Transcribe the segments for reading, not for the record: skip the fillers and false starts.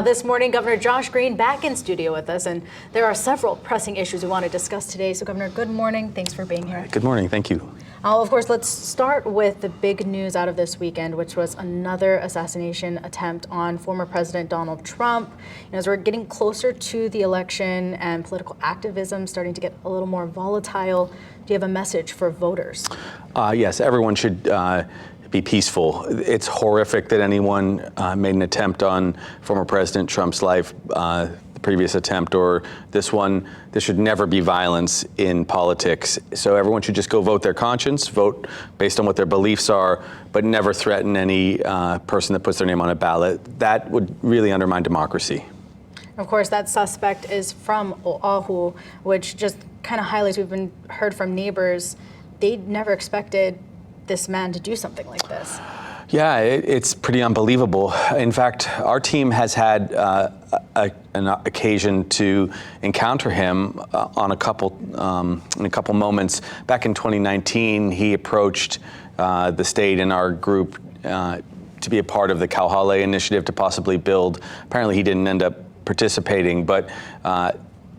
This morning, Governor Josh Green back in studio with us, and there are several pressing issues we want to discuss today. So, Governor, good morning. Thanks for being here. Good morning. Thank you. Of course, let's start with the big news out of this weekend, which was another assassination attempt on former President Donald Trump. As we're getting closer to the election and political activism starting to get a little more volatile, do you have a message for voters? Yes, everyone should be peaceful. It's horrific that anyone made an attempt on former President Trump's life, the previous attempt or this one. There should never be violence in politics. So everyone should just go vote their conscience, vote based on what their beliefs are, but never threaten any person that puts their name on a ballot. That would really undermine democracy. Of course, that suspect is from Oahu, which just kind of highlights, we've heard from neighbors, they never expected this man to do something like this. Yeah, it's pretty unbelievable. In fact, our team has had an occasion to encounter him on in a couple moments. Back in 2019, he approached the state and our group to be a part of the Kauhale initiative to possibly build. Apparently, he didn't end up participating, but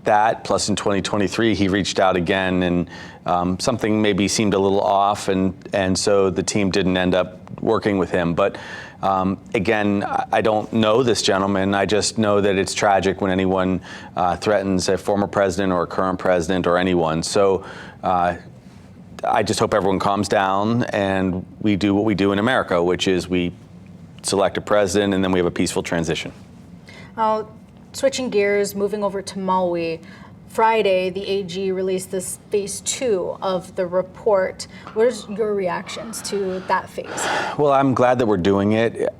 that plus in 2023 he reached out again, and something maybe seemed a little off, and so the team didn't end up working with him. But again, I don't know this gentleman. I just know that it's tragic when anyone threatens a former president or a current president or anyone. So I just hope everyone calms down and we do what we do in America, which is we select a president and then we have a peaceful transition. Switching gears, moving over to Maui, Friday, the AG released this phase 2 of the report. What are your reactions to that phase? Well, I'm glad that we're doing it.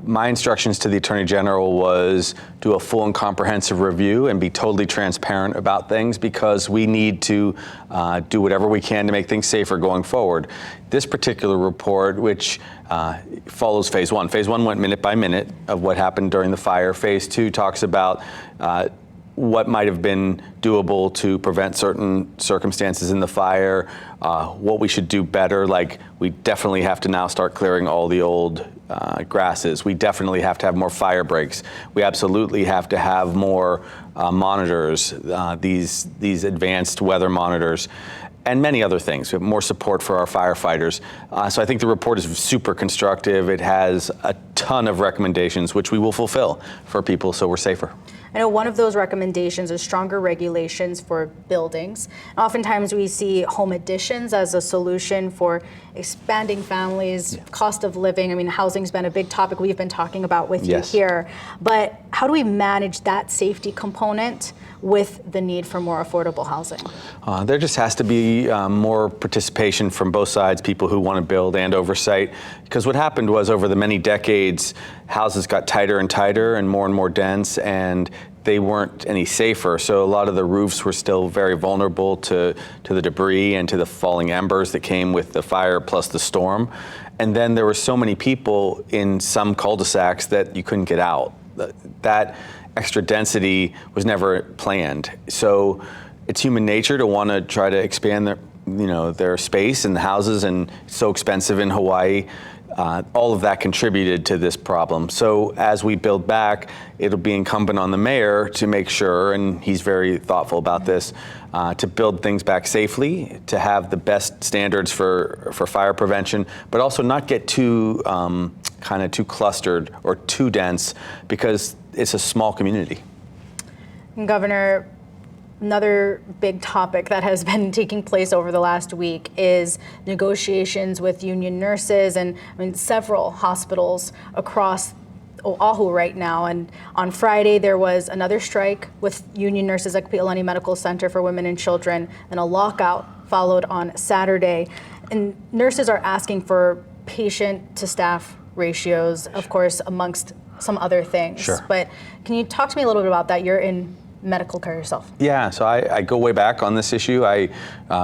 My instructions to the Attorney General was do a full and comprehensive review and be totally transparent about things, because we need to do whatever we can to make things safer going forward. This particular report, which follows phase 1. Phase 1 went minute by minute of what happened during the fire. Phase 2 talks about what might have been doable to prevent certain circumstances in the fire, what we should do better, like we definitely have to now start clearing all the old grasses. We definitely have to have more fire breaks. We absolutely have to have more monitors, these advanced weather monitors, and many other things. We have more support for our firefighters. So I think the report is super constructive. It has a ton of recommendations, which we will fulfill for people so we're safer. I know one of those recommendations is stronger regulations for buildings. Oftentimes we see home additions as a solution for expanding families, cost of living. I mean, housing's been a big topic we've been talking about with you here. But how do we manage that safety component with the need for more affordable housing? There just has to be more participation from both sides, people who want to build and oversight. Because what happened was, over the many decades, houses got tighter and tighter and more dense, and they weren't any safer. So a lot of the roofs were still very vulnerable to the debris and to the falling embers that came with the fire plus the storm. And then there were so many people in some cul-de-sacs that you couldn't get out. That extra density was never planned. So it's human nature to want to try to expand their space and the houses, and it's so expensive in Hawaii. All of that contributed to this problem. So as we build back, it'll be incumbent on the mayor to make sure, and he's very thoughtful about this, to build things back safely, to have the best standards for fire prevention, but also not get too too clustered or too dense, because it's a small community. Governor, another big topic that has been taking place over the last week is negotiations with union nurses, and several hospitals across Oahu right now. And on Friday, there was another strike with union nurses at Kapi'olani Medical Center for Women and Children, and a lockout followed on Saturday. And nurses are asking for patient to staff ratios, of course, amongst some other things. Sure. But can you talk to me a little bit about that? You're in medical care yourself. Yeah, so I go way back on this issue. I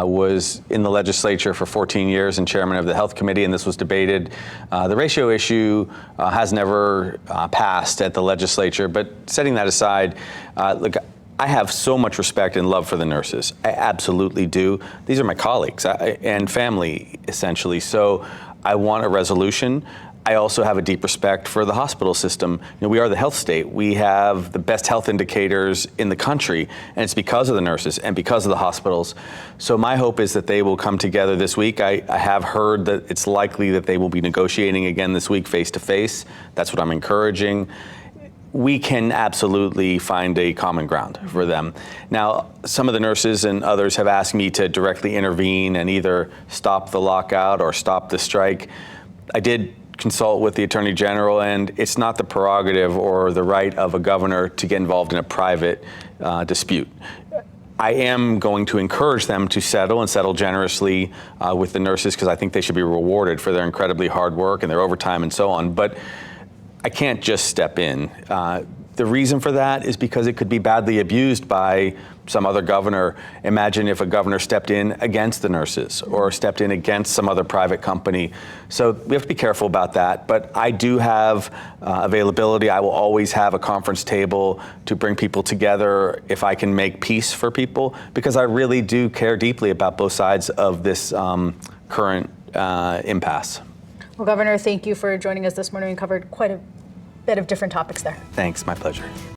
was in the legislature for 14 years and chairman of the health committee, and this was debated. The ratio issue has never passed at the legislature, but setting that aside, look, I have so much respect and love for the nurses. I absolutely do. These are my colleagues and family, essentially. So I want a resolution. I also have a deep respect for the hospital system. We are the health state. We have the best health indicators in the country, and it's because of the nurses and because of the hospitals. So my hope is that they will come together this week. I have heard that it's likely that they will be negotiating again this week face to face. That's what I'm encouraging. We can absolutely find a common ground for them. Now, some of the nurses and others have asked me to directly intervene and either stop the lockout or stop the strike. I did consult with the Attorney General, and it's not the prerogative or the right of a governor to get involved in a private dispute. I am going to encourage them to settle and settle generously with the nurses, because I think they should be rewarded for their incredibly hard work and their overtime and so on. But I can't just step in. The reason for that is because it could be badly abused by some other governor. Imagine if a governor stepped in against the nurses or stepped in against some other private company. So we have to be careful about that. But I do have availability. I will always have a conference table to bring people together if I can make peace for people, because I really do care deeply about both sides of this current impasse. Well, Governor, thank you for joining us this morning. We covered quite a bit of different topics there. Thanks, my pleasure.